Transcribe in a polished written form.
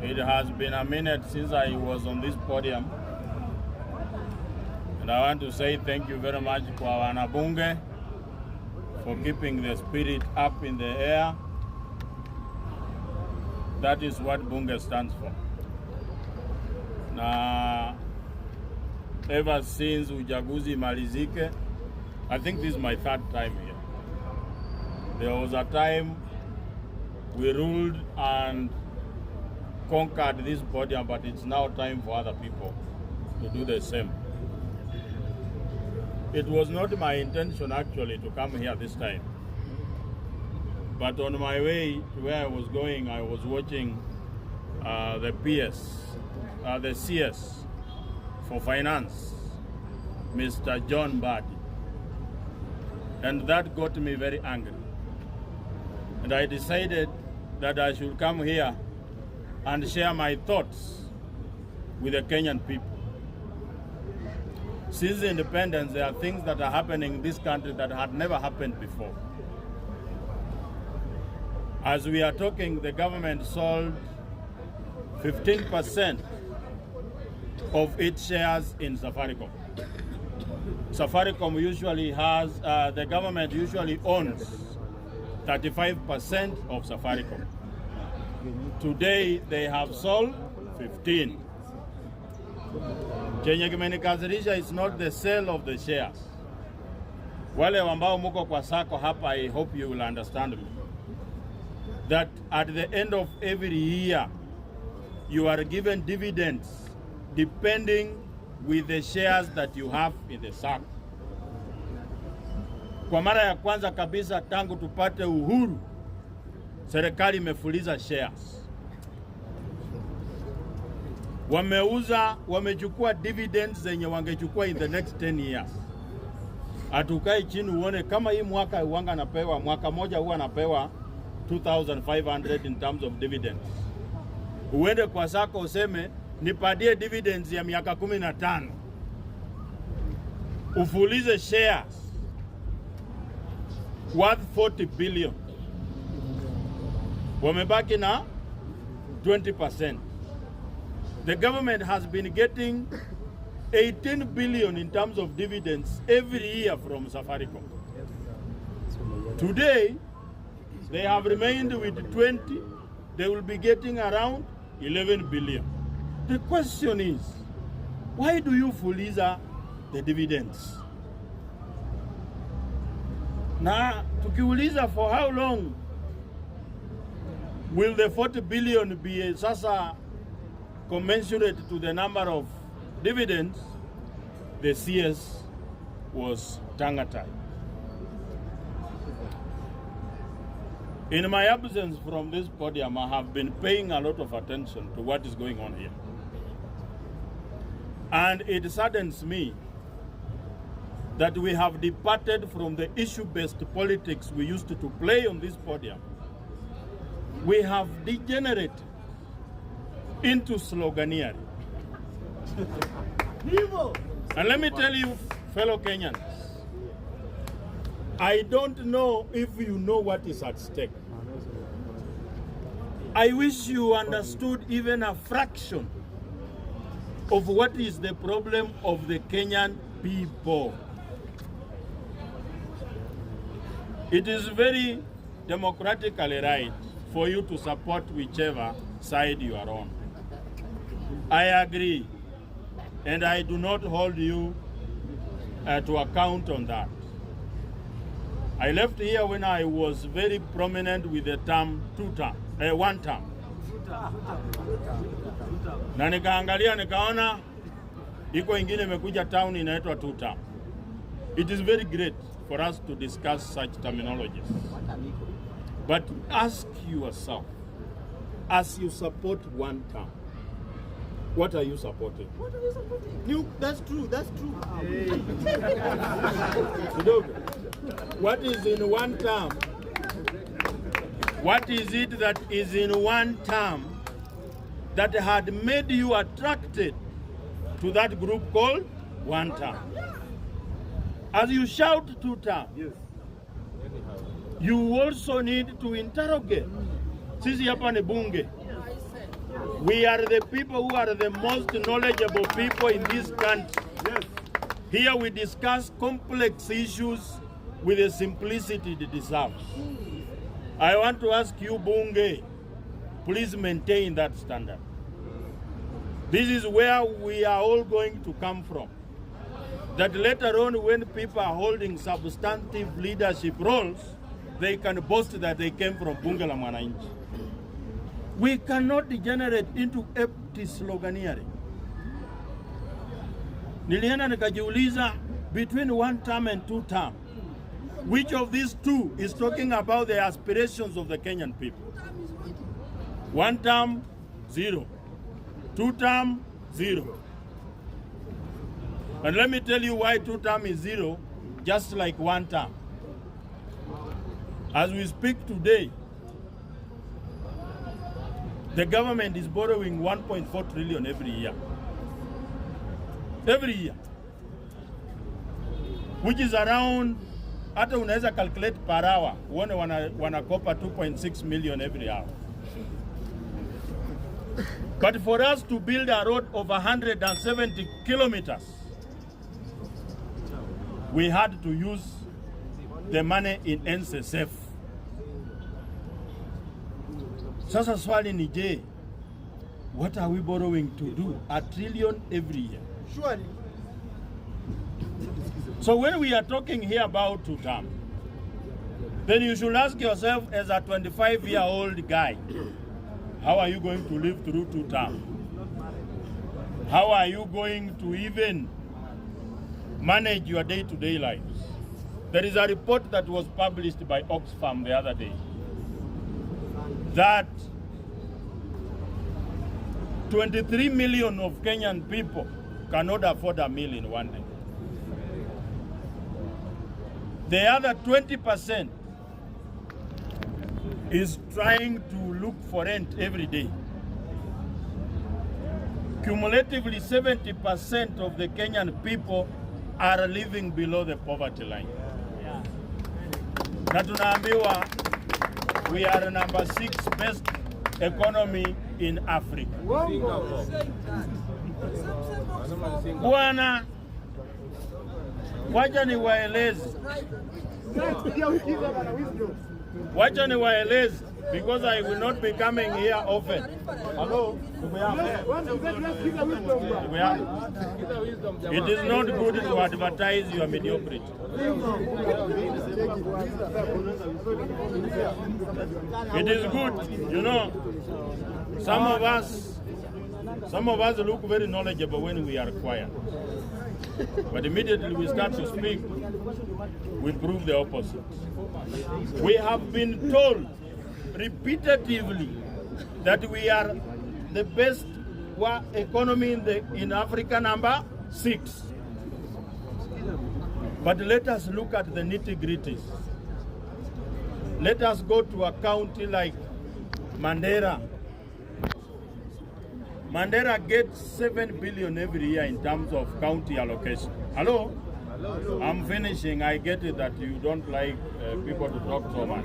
It has been a minute since I was on this podium, and I want to say thank you very much kwa wanabunge for keeping the spirit up in the air. That is what bunge stands for. Na ever since uchaguzi malizike, I think this is my third time here. There was a time we ruled and conquered this podium, but it's now time for other people to do the same. It was not my intention actually to come here this time. But on my way to where I was going, I was watching the CS for Finance, Mr. John Badi. And that got me very angry. And I decided that I should come here and share my thoughts with the Kenyan people. Since independence, there are things that are happening in this country that had never happened before. As we are talking, the government sold 15% of its shares in Safaricom. Safaricom usually has, the government usually owns 35% of Safaricom. Today, they have sold 15. Chenye kimenikasirisha is not the sale of the shares. Wale ambao muko kwa sako hapa, I hope you will understand me. That at the end of every year, you are given dividends depending with the shares that you have in the sako. Kwa mara ya kwanza kabisa tangu tupate uhuru, serikali imefuliza shares. Wamechukua dividends zenye wangechukua in the next 10 years. Atukai chini uone kama hii mwaka uanga napewa, mwaka moja huwa napewa 2,500 in terms of dividends. Uende kwa sako useme nipadie dividends ya miaka 15. Ufulize shares worth 40 billion. Wamebaki na 20%. The government has been getting 18 billion in terms of dividends every year from Safaricom. Today, they have remained with 20. They will be getting around 11 billion. The question is, why do you fuliza the dividends? Na tukiuliza, for how long will the 40 billion be sasa commensurate to the number of dividends? The CS was tongue-tied. In my absence from this podium, I have been paying a lot of attention to what is going on here. And it saddens me that we have departed from the issue-based politics we used to play on this podium. We have degenerated into sloganeering. And let me tell you, fellow Kenyans, I don't know if you know what is at stake. I wish you understood even a fraction of what is the problem of the Kenyan people. It is very democratically right for you to support whichever side you are on. I agree, and I do not hold you to account on that. I left here when I was very prominent with the term one term. Na nikaangalia nikaona iko ingine imekuja town inaitwa two term. It is very great for us to discuss such terminologies. But ask yourself, as you support one term, what are you supporting? What are you supporting? That's true. Hey. What is in one term? What is it that is in one term that had made you attracted to that group called one term? As you shout two term, Yes. you also need to interrogate. Sisi hapa ni bunge. We are the people who are the most knowledgeable people in this country. Yes. Here we discuss complex issues with the simplicity it deserves. I want to ask you, Bunge, please maintain that standard. This is where we are all going to come from. That later on, when people are holding substantive leadership roles, they can boast that they came from Bunge la Mwananchi. We cannot degenerate into empty sloganeering. Nilienda nikajiuliza, between 1 term and 2 term, which of these two is talking about the aspirations of the Kenyan people? 1 term, 0. 2 term, 0. And let me tell you why 2 term is 0, just like 1 term. As we speak today, the government is borrowing 1.4 trillion every year. Every year. Which is around, hata unaweza calculate per hour, uone wanakopa 2.6 million every hour. But for us to build a road of 170 kilometers, we had to use the money in NSSF. Sasa swali ni je, what are we borrowing to do? 1 trillion every year. Surely. So when we are talking here about 2 term, then you should ask yourself as a 25-year-old guy, how are you going to live through 2 term? How are you going to even manage your day-to-day lives? There is a report that was published by Oxfam the other day that 23 million of Kenyan people cannot afford a meal in one day. The other 20% is trying to look for rent every day. Cumulatively, 70% of the Kenyan people are living below the poverty line. Na tunaambiwa we are number 6 best economy in Africa. Bwana, wacha niwaeleze, because I will not be coming here often. Hello? It is not good to advertise your mediocrity. It is good, you know, some of us look very knowledgeable when we are quiet. But immediately we start to speak, we prove the opposite. We have been told repetitively that we are the best economy in Africa, number 6. But let us look at the nitty-gritties. Let us go to a county like Mandera. Mandera gets 7 billion every year in terms of county allocation. Hello? I'm finishing. I get it that you don't like people to talk so much.